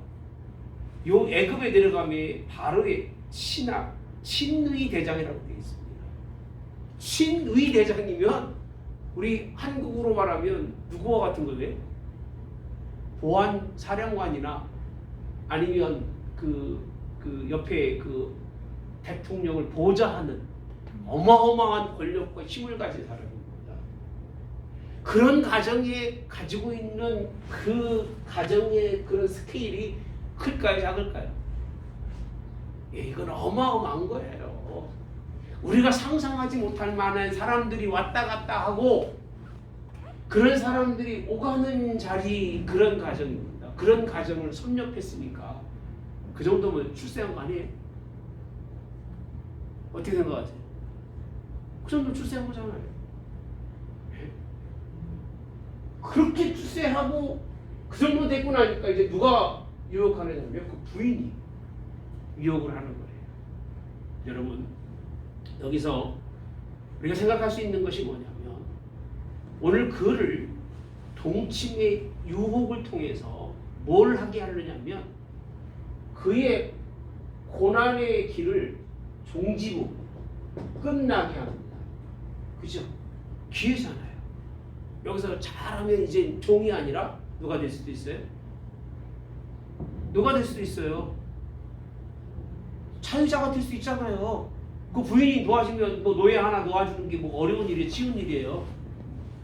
요 애굽에 내려가면 바로의 친위 대장이라고 되어 있습니다. 친위 대장이면 우리 한국으로 말하면 누구와 같은 거예요? 보안 사령관이나 아니면 그 옆에 그 대통령을 보좌하는 어마어마한 권력과 힘을 가진 사람입니다. 그런 가정에 가지고 있는 그 가정의 그런 스케일이 클까요, 작을까요? 예, 이건 어마어마한 거예요. 우리가 상상하지 못할 만한 사람들이 왔다 갔다 하고 그런 사람들이 오가는 자리 그런 가정입니다. 그런 가정을 섭렵했으니까 그 정도면 출세한 거 아니에요? 어떻게 생각하세요? 그 정도 출세한 거잖아요. 네? 그렇게 출세하고 그 정도 됐고 나니까 이제 누가 유혹하느냐면 그 부인이 유혹을 하는 거예요. 여러분, 여기서 우리가 생각할 수 있는 것이 뭐냐면 오늘 그를 동침의 유혹을 통해서 뭘 하게 하느냐면 그의 고난의 길을 종지부 끝나게 합니다. 그죠? 기회잖아요. 여기서 잘하면 이제 종이 아니라 누가 될 수도 있어요? 누가 될 수도 있어요? 자유자가 될 수 있잖아요. 그 부인이 도와주면 뭐 노예 하나 도와주는 게 뭐 어려운 일이에요? 쉬운 일이에요?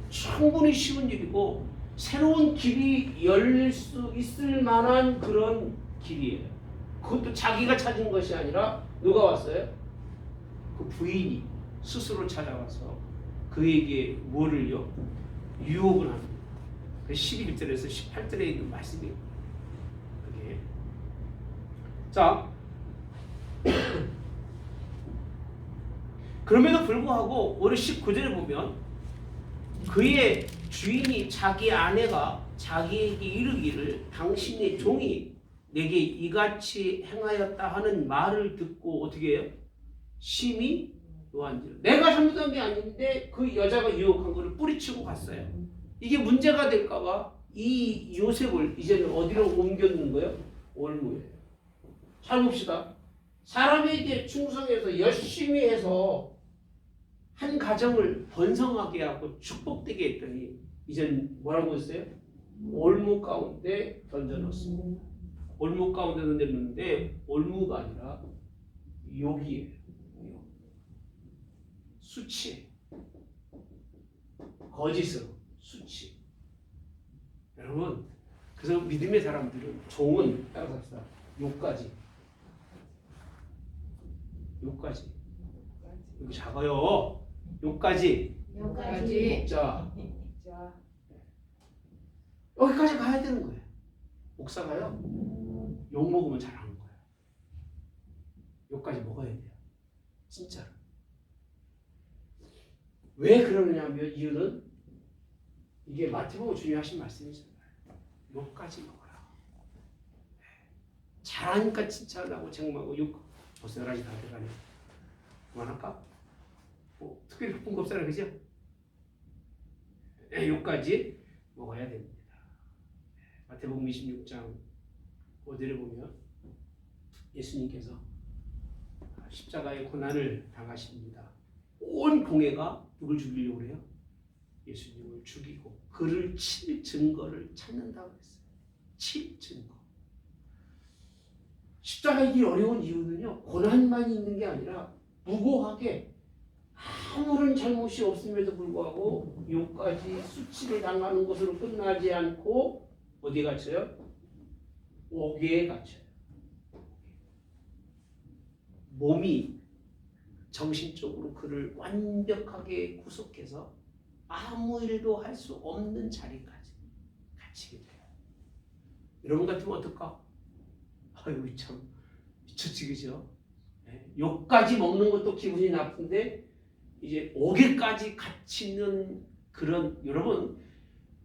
충분히 쉬운 일이고 새로운 길이 열릴 수 있을 만한 그런 길이에요. 그것도 자기가 찾은 것이 아니라 누가 왔어요? 그 부인이 스스로 찾아와서 그에게 뭐를요? 유혹을 합니다. 11절에서 18절에 있는 말씀이에요. 그게. 자, 그럼에도 불구하고 오늘 19절에 보면 그의 주인이 자기 아내가 자기에게 이르기를 당신의 종이 내게 이같이 행하였다 하는 말을 듣고 어떻게 해요? 심히 노한지라. 내가 잘못한 게 아닌데 그 여자가 유혹한 거를 뿌리치고 갔어요. 이게 문제가 될까봐 이 요셉을 이제는 어디로 옮겨놓는 거예요? 올무에. 잘 봅시다. 사람에게 충성해서 열심히 해서 한 가정을 번성하게 하고 축복되게 했더니 이제는 뭐라고 했어요? 올무 가운데 던져놓습니다. 올무 가운데 던졌는데 올무가 아니라 욕이에요. 수치, 거짓으로 수치. 여러분, 그래서 믿음의 사람들은 종은 따라서 욕까지 여기 작아요. 욕까지 자 여기까지 가야 되는 거예요. 목사가요 욕 먹으면 잘하는 거예요. 욕까지 먹어야 돼요. 진짜로. 왜 그러느냐면 이유는 이게 마태복음 중요하신 말씀이잖아요. 욕까지 먹어라. 잘하니까 칭찬하고 정말고 욕 보스라지 다 들어가네. 그만할까? 특별히 바쁜 거 없잖아요, 그죠? 욕까지 먹어야 됩니다. 마태복음 26장 5절에 보면 예수님께서 십자가의 고난을 당하십니다. 온 공회가 누굴 죽이려고 그래요? 예수님을 죽이고 그를 칠 증거를 찾는다고 했어요. 칠 증거. 십자가의 길 어려운 이유는요, 고난만이 있는 게 아니라 무고하게 아무런 잘못이 없음에도 불구하고 욕까지 수치를 당하는 것으로 끝나지 않고 어디에 갇혀요? 옥에 갇혀요. 몸이 정신적으로 그를 완벽하게 구속해서 아무 일도 할 수 없는 자리까지 갇히게 돼요. 여러분 같으면 어떨까? 아유 참 미쳤지 그죠? 욕까지 먹는 것도 기분이 나쁜데 이제 옥에까지 갇히는 그런 여러분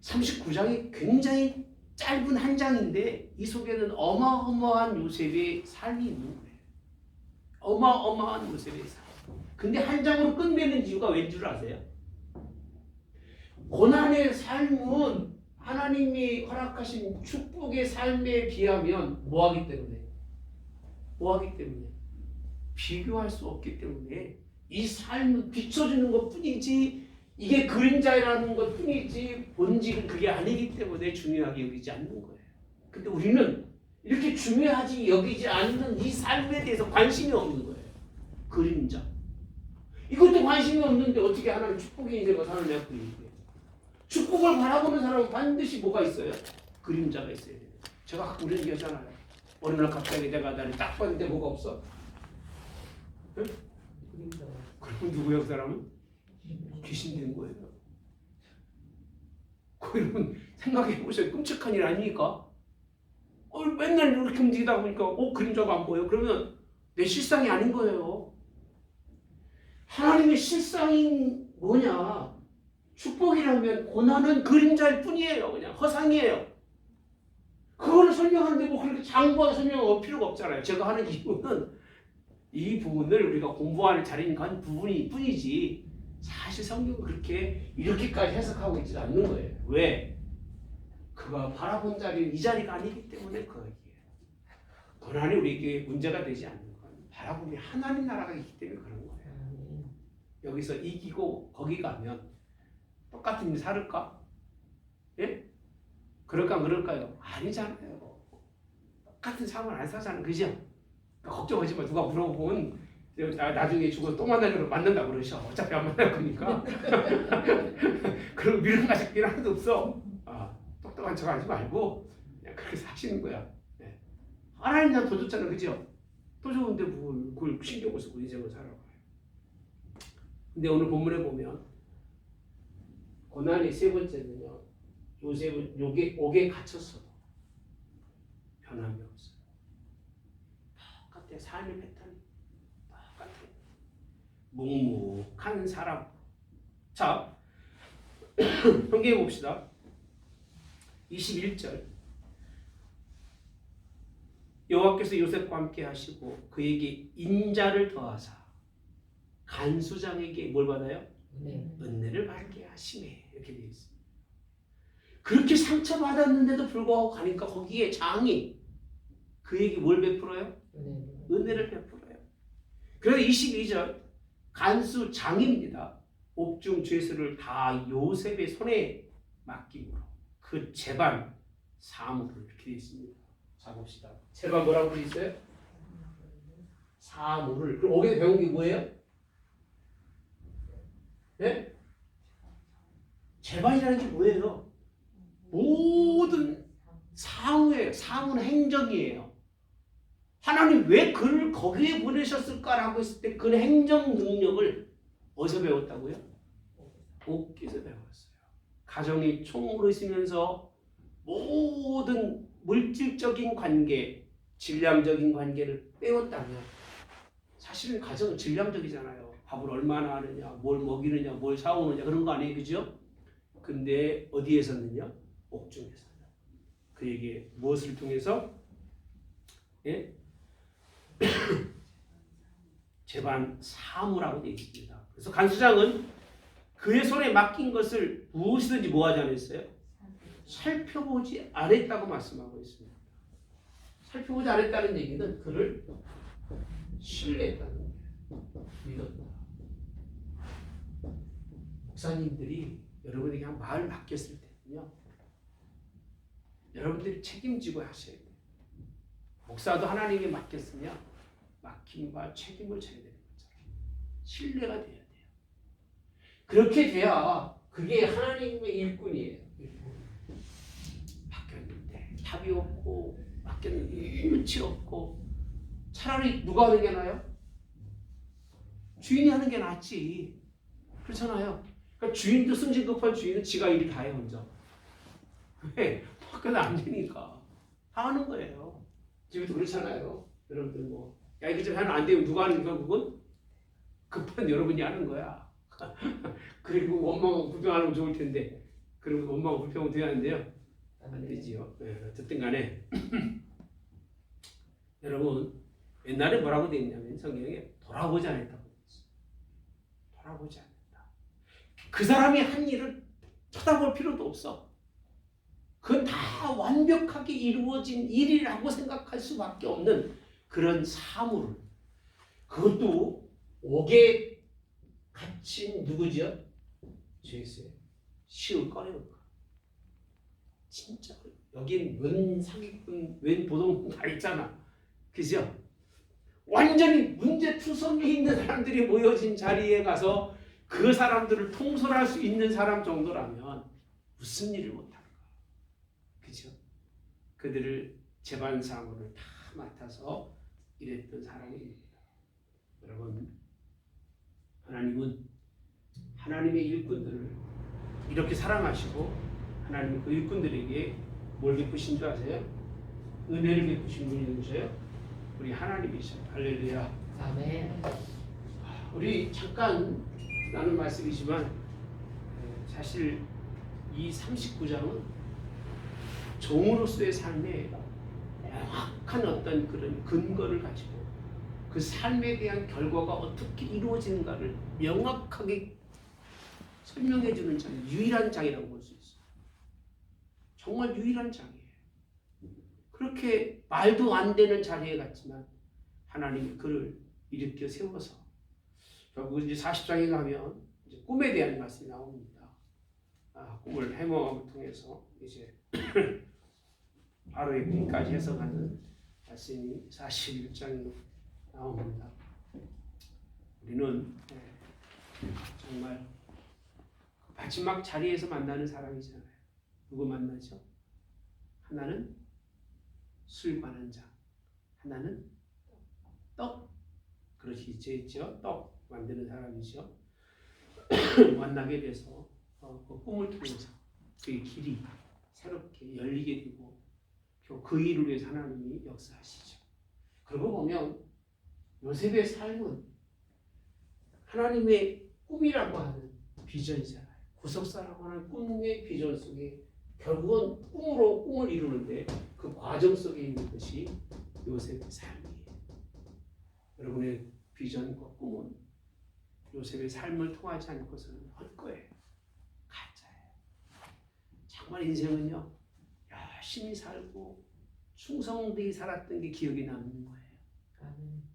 39장이 굉장히 짧은 한 장인데 이 속에는 어마어마한 요셉의 삶이 있는 거예요. 어마어마한 요셉의 삶. 근데 한 장으로 끝내는 이유가 왠 줄 아세요? 고난의 삶은 하나님이 허락하신 축복의 삶에 비하면 뭐하기 때문에? 비교할 수 없기 때문에 이 삶은 비춰주는 것 뿐이지 이게 그림자라는 것 뿐이지 본질은 그게 아니기 때문에 중요하게 여기지 않는 거예요. 근데 우리는 이렇게 중요하지 여기지 않는 이 삶에 대해서 관심이 없는 거예요. 그림자. 이것도 관심이 없는데 어떻게 하나님 축복의 인생을 사느냐 그 얘기예요. 축복을 바라보는 사람은 반드시 뭐가 있어요? 그림자가 있어야 돼요. 제가 가끔 이런 얘기 하잖아요. 어느 날 갑자기 내가 나를 딱 봤는데 뭐가 없어? 응? 그럼 누구야 그 사람은? 귀신 된 거예요. 여러분 생각해 보세요. 끔찍한 일 아닙니까? 맨날 이렇게 움직이다 보니까 그림자가 안 보여. 그러면 내 실상이 아닌 거예요. 하나님의 실상이 뭐냐? 축복이라면 고난은 그림자일 뿐이에요. 그냥 허상이에요. 그거를 설명하는데 뭐 그렇게 장부하게 설명할 필요가 없잖아요. 제가 하는 이유는 이 부분을 우리가 공부하는 자리인 건 부분이 뿐이지 사실 성경은 그렇게 이렇게까지 해석하고 있지 않는 거예요. 왜? 그가 바라본 자리는 이 자리가 아니기 때문에 그거예요. 고난이 우리에게 문제가 되지 않는 건 바라보니 하나님 나라가 있기 때문에 그런 거예요. 여기서 이기고 거기 가면 똑같은 일 살을까? 예? 그럴까 안 그럴까요? 아니잖아요. 똑같은 삶을 안 사잖아요. 그죠? 그러니까 걱정하지 마. 누가 물어보면 나중에 죽어서 또 만나려고 만난다고 그러셔. 어차피 안 만날 거니까. 그럼 미련 가질 게 하나도 없어. 똑똑한 척 하지 말고 그냥 그렇게 사시는 거야. 네. 하나님 난 더 좋잖아. 그죠? 더 좋은데 그걸 신경을 쓰고 인생을 살아가요. 근데 오늘 본문에 보면 고난의 세 번째는요. 요셉은 옥에 갇혔어도 변함이 없어요. 똑같아요. 삶의 패턴이 똑같아요. 묵묵한 사람. 자, 성경에 봅시다. 21절 여호와께서 요셉과 함께 하시고 그에게 인자를 더하사 간수장에게 뭘 받아요? 은혜를 받게 하시네. 이렇게 되어 있습니다. 그렇게 상처받았는데도 불구하고 가니까 거기에 장이 그에게 뭘 베풀어요? 은혜를 베풀어요. 그래서 22절 간수장입니다. 옥중 죄수를 다 요셉의 손에 맡김으로 그 재반 사무를 이렇게 되어 있습니다. 자 봅시다. 재반 뭐라고 되어 있어요? 사무를. 그럼 거기서 배운 게 뭐예요? 네? 재반이라는 게 뭐예요? 모든 사무예요. 사무는 행정이에요. 하나님 왜 그를 거기에 보내셨을까라고 했을 때 그 행정 능력을 어디서 배웠다고요? 옥에서 배웠어요. 가정이 총으르시면서 모든 물질적인 관계, 질량적인 관계를 빼웠다면 사실은 가정은 질량적이잖아요. 밥을 얼마나 하느냐, 뭘 먹이느냐, 뭘 사오느냐 그런 거 아니에요, 그죠? 근데 어디에서는요? 옥중에서. 그에게 무엇을 통해서? 예? 재반 사무라고 되어 있습니다. 그래서 간수장은 그의 손에 맡긴 것을 무엇이든지 뭐하지 않았어요? 살펴보지 않았다고 말씀하고 있습니다. 살펴보지 않았다는 얘기는 그를 신뢰했다는 거예요. 믿었다. 목사님들이 여러분에게 한 마을 맡겼을 때는요. 여러분들이 책임지고 하셔야 돼요. 목사도 하나님께 맡겼으면 맡김과 책임을 져야 되는 거죠. 신뢰가 돼야 돼요. 그렇게 돼야 그게 하나님의 일꾼이에요. 맡겼는데 답이 없고 맡겼는데 끝이 없고 차라리 누가 하는 게 나아요? 주인이 하는 게 낫지. 그렇잖아요. 그러니까 주인도 승진 급한 주인은 지가 일이 다 해 혼자. 왜? 맡겨도 안 되니까 다 하는 거예요. 집에도 그렇잖아요. 여러분들 뭐 야 이거 좀 하면 안 되면 누가 하는 결국은 급한 여러분이 하는 거야. 그리고 원망하고 불평하는 건 좋을 텐데 그리고 원망하고 불평은 돼야 하는데요. 안 되지요. 네, 어쨌든 간에 여러분 옛날에 뭐라고 되어 있냐면 성경에 돌아보지 않았다고 되어 있어요. 돌아보지 않았다. 그 사람이 한 일을 쳐다볼 필요도 없어. 그건 다 완벽하게 이루어진 일이라고 생각할 수밖에 없는 그런 사물을 그것도 옥에 갇힌 누구죠? 죄수예요. 시을 꺼내놓고. 진짜 여긴 웬 사기꾼, 웬 보도문 다 있잖아. 그죠? 완전히 문제투성이 있는 사람들이 모여진 자리에 가서 그 사람들을 통솔할 수 있는 사람 정도라면 무슨 일을 못할까? 그죠? 그들을 재반 사무를 다 맡아서 일했던 사람입니다. 여러분, 하나님은 하나님의 일꾼들을 이렇게 사랑하시고 하나님은 그 일꾼들에게 뭘 베푸신 줄 아세요? 은혜를 베푸신 분이 누구세요? 우리 하나님이셔. 할렐루야. 아멘. 우리 잠깐 나눈 말씀이지만 사실 이 39장은 종으로서의 삶에 명확한 어떤 그런 근거를 가지고 그 삶에 대한 결과가 어떻게 이루어지는가를 명확하게 설명해주는 장, 유일한 장이라고 볼 수 있어요. 정말 유일한 장이에요. 그렇게 말도 안 되는 자리에 갔지만 하나님이 그를 일으켜 세워서 결국 이제 40장에 가면 이제 꿈에 대한 말씀이 나옵니다. 꿈을 해몽을 통해서 이제 바로의 꿈까지 해석하는 말씀이 41장에 나옵니다. 우리는 정말 마지막 자리에서 만나는 사람이잖아요. 누구 만나죠? 하나는 술 관한 자, 하나는 떡, 그렇게 있죠. 떡 만드는 사람이죠. 만나게 돼서 그 꿈을 통해서 그의 길이 새롭게 열리게 되고 그 일을 위해서 하나님이 역사하시죠. 그러고 보면 요셉의 삶은 하나님의 꿈이라고 하는 비전이잖아요. 구속사라고 하는 꿈의 비전 속에 결국은 꿈으로 꿈을 이루는데 그 과정 속에 있는 것이 요셉의 삶이에요. 여러분의 비전과 꿈은 요셉의 삶을 통하지 않고서는 헛거예요. 가짜예요. 정말 인생은요, 열심히 살고 충성되게 살았던 게 기억에 남는 거예요.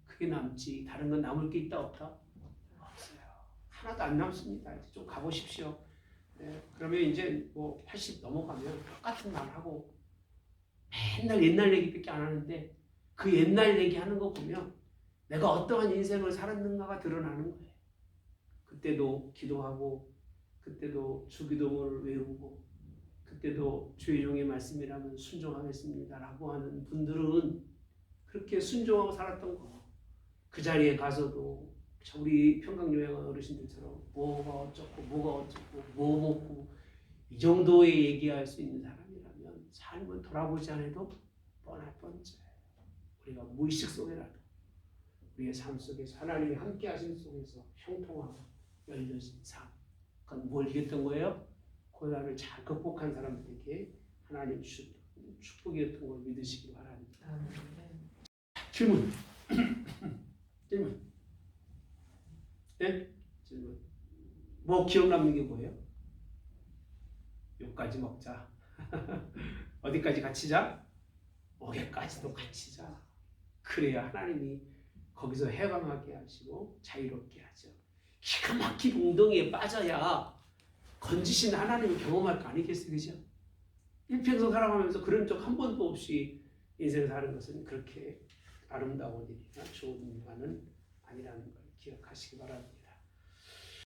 그게 남지 다른 건 남을 게 있다 없다? 없어요. 하나도 안 남습니다. 이제 좀 가보십시오. 그러면 이제 뭐 80 넘어가면 똑같은 말 하고 맨날 옛날 얘기밖에 안 하는데 그 옛날 얘기하는 거 보면 내가 어떠한 인생을 살았는가가 드러나는 거예요. 그때도 기도하고 그때도 주기도문을 외우고 그때도 주의 종의 말씀이라면 순종하겠습니다라고 하는 분들은 그렇게 순종하고 살았던 거. 그 자리에 가서도 우리 평강요양원 어르신들처럼 뭐가 어쩌고 뭐가 어쩌고 뭐 먹고 이 정도의 얘기할 수 있는 사람이라면 삶은 돌아보지 않아도 뻔할 뻔죄예요. 우리가 무의식 속에라도 우리의 삶 속에서 하나님이 함께 하신 속에서 형통하고 열려진 삶. 그건 뭘 이겼던 거예요? 고난을 잘 극복한 사람들에게 하나님 주신 축복이었던 걸 믿으시기 바랍니다. 질문. 질문. 네? 질문. 뭐 기억 남는 게 뭐예요? 욕까지 먹자. 어디까지 갇히자? 옥에까지도 갇히자. 그래야 하나님이 거기서 해방하게 하시고 자유롭게 하죠. 기가 막힌 웅덩이에 빠져야 건지신 하나님을 경험할 거 아니겠어요? 그죠? 일평생 살아가면서 그런 적 한 번도 없이 인생 사는 것은 그렇게 아름다운 일이나 좋은 일만은 아니라는 걸 기억하시기 바랍니다.